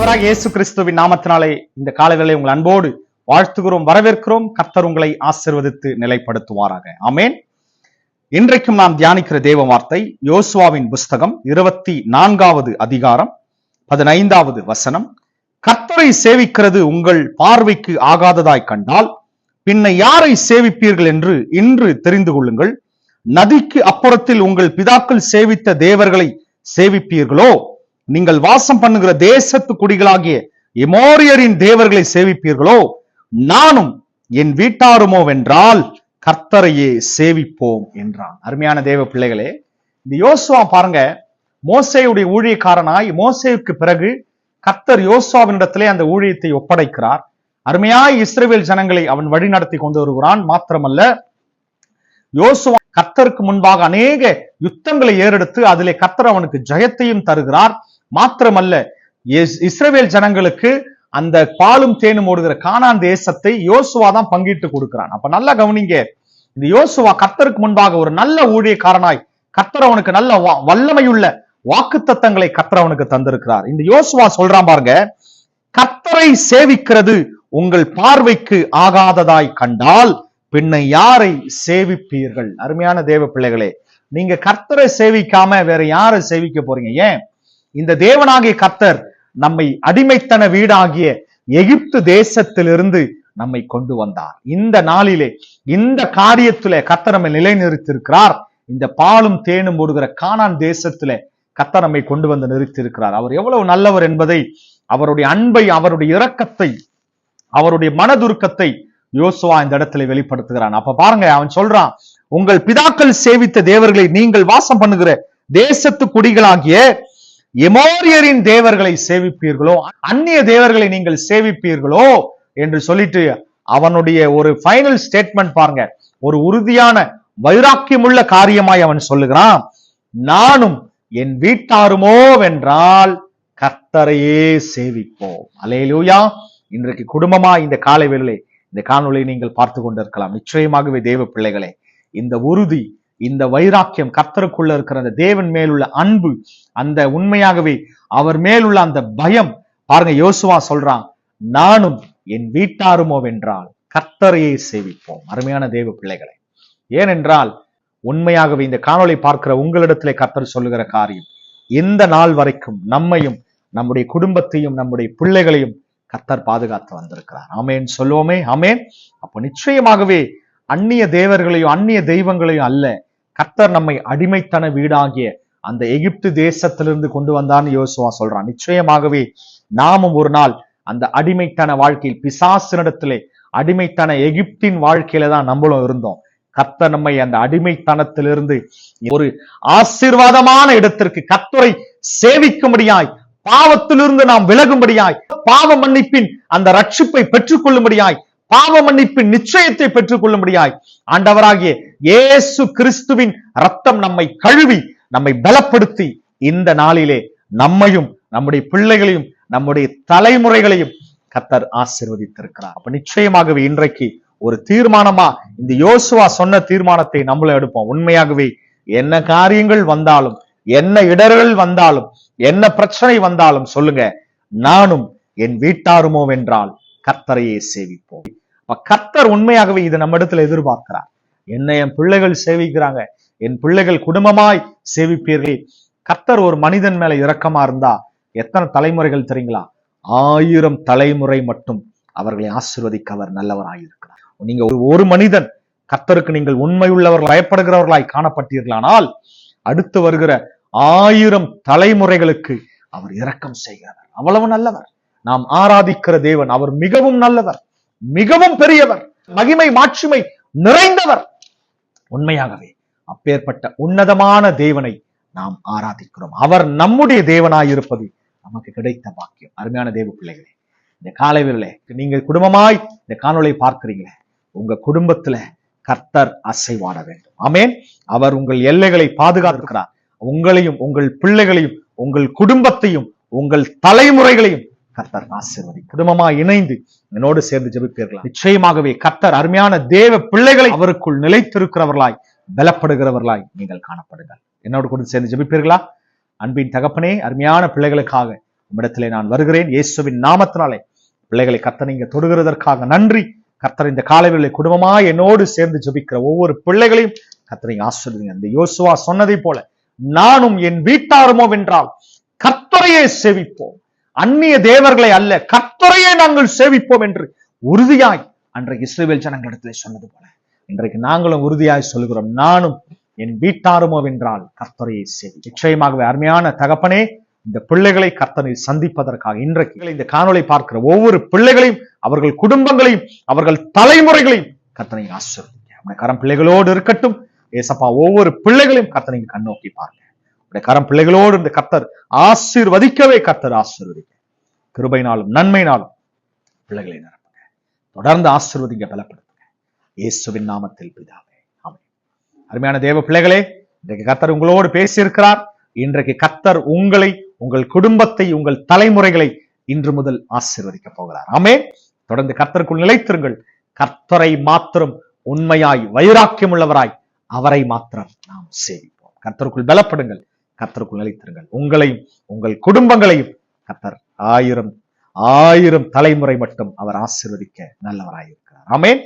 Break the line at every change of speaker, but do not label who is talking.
ஆண்டவராக இயேசு கிறிஸ்துவின் நாமத்தினாலே இந்த காலைவேளை உங்கள் அன்போடு வாழ்த்துகிறோம், வரவேற்கிறோம். கர்த்தர் உங்களை ஆசீர்வதித்து நிலைப்படுத்துவாராக. ஆமென். இன்றைக்கும் நாம் தியானிக்கிற தேவ வார்த்தை யோசுவாவின் புஸ்தகம் 24வது அதிகாரம் 15வது வசனம். கர்த்தரை சேவிக்கிறது உங்கள் பார்வைக்கு ஆகாததாய் கண்டால் பின்ன யாரை சேவிப்பீர்கள் என்று இன்று தெரிந்து கொள்ளுங்கள். நதிக்கு அப்புறத்தில் உங்கள் பிதாக்கள் சேவித்த தேவர்களை சேவிப்பீர்களோ? நீங்கள் வாசம் பண்ணுகிற தேசத்து குடிகளாகிய எமோரியரின் தேவர்களை சேவிப்பீர்களோ? நானும் என் வீட்டாருமோ வென்றால் கர்த்தரையே சேவிப்போம் என்றான். அருமையான தேவ பிள்ளைகளே, இந்த யோசுவா பாருங்க, மோசேயுடைய ஊழியக்காரனாய் மோசேவுக்கு பிறகு கர்த்தர் யோசுவாவினிடத்திலே அந்த ஊழியத்தை ஒப்படைக்கிறார். அருமையாய் இஸ்ரவேல் ஜனங்களை அவன் வழி நடத்தி கொண்டு வருகிறான். மாத்திரமல்ல, யோசுவா கர்த்தருக்கு முன்பாக அநேக யுத்தங்களை ஏறெடுத்து அதிலே கர்த்தர் அவனுக்கு ஜெயத்தையும் தருகிறார். மாத்திரமல்ல, இஸ்ரவேல் ஜனங்களுக்கு அந்த பாலும் தேனும் ஓடுகிற கானான் தேசத்தை யோசுவா தான் பங்கிட்டு கொடுக்கிறான். அப்ப நல்லா கவனிங்க, இந்த யோசுவா கர்த்தருக்கு முன்பாக ஒரு நல்ல ஊழியக்காரனாய் கர்த்தர் அவனுக்கு நல்ல வல்லமையுள்ள வாக்குத்தத்தங்களை கர்த்தர் அவனுக்கு தந்திருக்கிறார். இந்த யோசுவா சொல்றான் பாருங்க, கர்த்தரை சேவிக்கிறது உங்கள் பார்வைக்கு ஆகாததாய் கண்டால் பின்ன யாரை சேவிப்பீர்கள்? அருமையான தேவ பிள்ளைகளே, நீங்க கர்த்தரை சேவிக்காம வேற யாரை சேவிக்க போறீங்க? ஏன்? இந்த தேவனாகிய கர்த்தர் நம்மை அடிமைத்தன வீடாகிய எகிப்து தேசத்திலிருந்து நம்மை கொண்டு வந்தார். இந்த நாளிலே இந்த காரியத்திலே கர்த்தர் நம்மை நிலைநிறுத்திருக்கிறார். இந்த பாலும் தேனும் ஓடுகிற கானான் தேசத்திலே கர்த்தர் நம்மை கொண்டு வந்து நிறுத்தியிருக்கிறார். அவர் எவ்வளவு நல்லவர் என்பதை, அவருடைய அன்பை, அவருடைய இரக்கத்தை, அவருடைய மனதுருக்கத்தை யோசுவா இந்த இடத்துல வெளிப்படுத்துகிறான். அப்ப பாருங்க, அவன் சொல்றான், உங்கள் பிதாக்கள் சேவித்த தேவர்களை நீங்கள் வாசம் பண்ணுகிற தேசத்து குடிகளாகிய எமோரியரின் தேவர்களை சேவிப்பீர்களோ? அந்நிய தேவர்களை நீங்கள் சேவிப்பீர்களோ என்று சொல்லிட்டு அவனுடைய ஒரு ஃபைனல் ஸ்டேட்மெண்ட் பாருங்க, ஒரு உறுதியான வைராக்கியமுள்ள காரியமாய் அவன் சொல்லுகிறான், நானும் என் வீட்டாருமோ வென்றால் கர்த்தரையே சேவிப்போம். அல்லேலூயா. இன்றைக்கு குடும்பமா இந்த காலை வேளையிலே இந்த காணொளியை நீங்கள் பார்த்து கொண்டிருக்கலாம். நிச்சயமாகவே தேவ பிள்ளைகளே, இந்த உறுதி, இந்த வைராக்கியம், கர்த்தருக்குள்ள இருக்கிற அந்த தேவன் மேலுள்ள அன்பு, அந்த உண்மையாகவே அவர் மேலுள்ள அந்த பயம் பாருங்க. யோசுவா சொல்றான், நானும் என் வீட்டாருமோ வென்றால் கர்த்தரையே சேவிப்போம். அருமையான தேவ பிள்ளைகளே, ஏனென்றால் உண்மையாகவே இந்த காணொளி பார்க்கிற உங்களிடத்திலே கர்த்தர் சொல்லுகிற காரியம், இந்த நாள் வரைக்கும் நம்மையும் நம்முடைய குடும்பத்தையும் நம்முடைய பிள்ளைகளையும் கர்த்தர் பாதுகாத்து வந்திருக்கிறார். ஆமேன் சொல்லுவோமே. ஆமேன். அப்ப நிச்சயமாகவே அந்நிய தேவர்களையும் அந்நிய தெய்வங்களையும் அல்ல, கர்த்தர் நம்மை அடிமைத்தன வீடாகிய அந்த எகிப்து தேசத்திலிருந்து கொண்டு வந்தான்னு யோசுவா சொல்றான். நிச்சயமாகவே நாமும் ஒரு நாள் அந்த அடிமைத்தன வாழ்க்கையில், பிசாசினிடத்திலே அடிமைத்தன எகிப்தின் வாழ்க்கையில தான் நம்மளும் இருந்தோம். கர்த்தர் நம்மை அந்த அடிமைத்தனத்திலிருந்து ஒரு ஆசீர்வாதமான இடத்திற்கு, கர்த்தரை சேவிக்கும்படியாய், பாவத்திலிருந்து நாம் விலகும்படியாய், பாவ மன்னிப்பின் அந்த ரட்சிப்பை பெற்றுக் கொள்ளும்படியாய், பாவ மன்னிப்பின் நிச்சயத்தை பெற்றுக் கொள்ளும்படியாய் ஆண்டவராகிய இயேசு கிறிஸ்துவின் ரத்தம் நம்மை கழுவி நம்மை பலப்படுத்தி இந்த நாளிலே நம்மையும் நம்முடைய பிள்ளைகளையும் நம்முடைய தலைமுறைகளையும் கர்த்தர் ஆசீர்வதித்திருக்கிறார். அப்ப நிச்சயமாகவே இன்றைக்கு ஒரு தீர்மானமா இந்த யோசுவா சொன்ன தீர்மானத்தை நம்மளும் எடுப்போம். உண்மையாகவே என்ன காரியங்கள் வந்தாலும், என்ன இடர்கள் வந்தாலும், என்ன பிரச்சனை வந்தாலும் சொல்லுங்க, நானும் என் வீட்டாருமோ வென்றால் கர்த்தரையே சேவிப்போம். அப்ப கர்த்தர் உண்மையாகவே இது நம்ம இடத்துல எதிர்பார்க்கிறார். என்ன என் பிள்ளைகள் சேவிக்கிறாங்க, என் பிள்ளைகள் குடும்பமாய் சேவிப்பீர்கள். கர்த்தர் ஒரு மனிதன் மேல இரக்கமா இருந்தா எத்தனை தலைமுறைகள் தெரியுங்களா? 1000 தலைமுறை மட்டும் அவர்களை ஆசீர்வதிக்க அவர் நல்லவராயிருக்கிறார். நீங்க ஒரு மனிதன் கர்த்தருக்கு நீங்கள் உண்மையுள்ளவர்கள், பயப்படுகிறவர்களாய் காணப்பட்டீர்களானால் அடுத்து வருகிற 1000 தலைமுறைகளுக்கு அவர் இரக்கம் செய்கிறவர். அவ்வளவு நல்லவர். நாம் ஆராதிக்கிற தேவன் அவர் மிகவும் நல்லவர், மிகவும் பெரியவர், மகிமை மாட்சிமை நிறைந்தவர். உண்மையாகவே அப்பேற்பட்ட உன்னதமான தேவனை நாம் ஆராதிக்கிறோம். அவர் நம்முடைய தேவனாயிருப்பது நமக்கு கிடைத்த பாக்கியம். அருமையான தேவ பிள்ளைகளே, இந்த காலை வேளையிலே நீங்க குடும்பமாய் இந்த காணொளியை பார்க்கிறீங்களே, உங்க குடும்பத்துல கர்த்தர் அசைவாட வேண்டும். ஆமென். அவர் உங்கள் எல்லைகளை பாதுகாக்கிறார். உங்களையும் உங்கள் பிள்ளைகளையும் உங்கள் குடும்பத்தையும் உங்கள் தலைமுறைகளையும் கர்த்தர் ஆசீர்வதி. குடும்பமா இணைந்து என்னோடு சேர்ந்து ஜெபிப்பீர்களா? நிச்சயமாகவே கர்த்தர் அருமையான தேவ பிள்ளைகளை அவருக்குள் நிலைத்திருக்கிறவர்களாய், பலப்படுகிறவர்களாய் நீங்கள் காணப்படுங்கள். என்னோடு கூட சேர்ந்து ஜெபிப்பீர்களா? அன்பின் தகப்பனே, அருமையான பிள்ளைகளுக்காக உம்மிடத்திலே நான் வருகிறேன். இயேசுவின் நாமத்தினாலே பிள்ளைகளை கர்த்தர் நீங்க தொடுகிறதற்காக நன்றி. கர்த்தர் இந்த காலைவேளை குடும்பமாய் என்னோடு சேர்ந்து ஜெபிக்கிற ஒவ்வொரு பிள்ளைகளையும் கர்த்தர் நீங்க ஆசீர்வதிங்க. இந்த யோசுவா சொன்னதை போல நானும் என் வீட்டாருமோ வென்றால் கர்த்தரையே சேவிப்போம், அந்நிய தேவர்களை அல்ல, கர்த்தரையே நாங்கள் சேவிப்போம் என்று உறுதியாய் அன்றைக்கு இஸ்ரவேல் ஜனங்களிடத்திலே சொன்னது போல இன்றைக்கு நாங்களும் உறுதியாய் சொல்கிறோம், நானும் என் வீட்டாருமோ வென்றால் கர்த்தரையே சேவி. நிச்சயமாகவே அருமையான தகப்பனே, இந்த பிள்ளைகளை கர்த்தரை சந்திப்பதற்காக இன்றைக்கு இந்த காணொளி பார்க்கிற ஒவ்வொரு பிள்ளைகளையும், அவர்கள் குடும்பங்களையும், அவர்கள் தலைமுறைகளையும் கர்த்தரை ஆசீர்வதிங்க. உடைய கரம் பிள்ளைகளோடு இருக்கட்டும் ஏசப்பா. ஒவ்வொரு பிள்ளைகளையும் கர்த்தரை கண்ணோக்கி பாருங்க. உடைய கரம் பிள்ளைகளோடு இந்த கர்த்தர் ஆசீர்வதிக்கவே கர்த்தர் ஆசீர்வதிக்க கிருபையினாலும் நன்மையினாலும் பிள்ளைகளை நிரப்புங்க. தொடர்ந்து ஆசீர்வதிங்க, பலப்படுத்துங்க. இயேசுவின் நாமத்தில் பிதாவே, ஆமென். அருமையான தேவ பிள்ளைகளே, இன்றைக்கு கர்த்தர் உங்களோடு பேசியிருக்கிறார். இன்றைக்கு கர்த்தர் உங்களை, உங்கள் குடும்பத்தை, உங்கள் தலைமுறைகளை இன்று முதல் ஆசீர்வதிக்க போகிறார். ஆமென். தொடர்ந்து கர்த்தருக்குள் நிலைத்திருங்கள். கர்த்தரை மாத்திரம் உண்மையாய் வைராக்கியம் உள்ளவராய் அவரை மாத்திரம் நாம் சேவிப்போம். கர்த்தருக்குள் பலப்படுங்கள், கர்த்தருக்குள் நிலைத்திருங்கள். உங்களையும் உங்கள் குடும்பங்களையும் கர்த்தர் 1000 தலைமுறை மட்டும் அவர் ஆசீர்வதிக்க நல்லவராயிருக்கிறார். ஆமென்.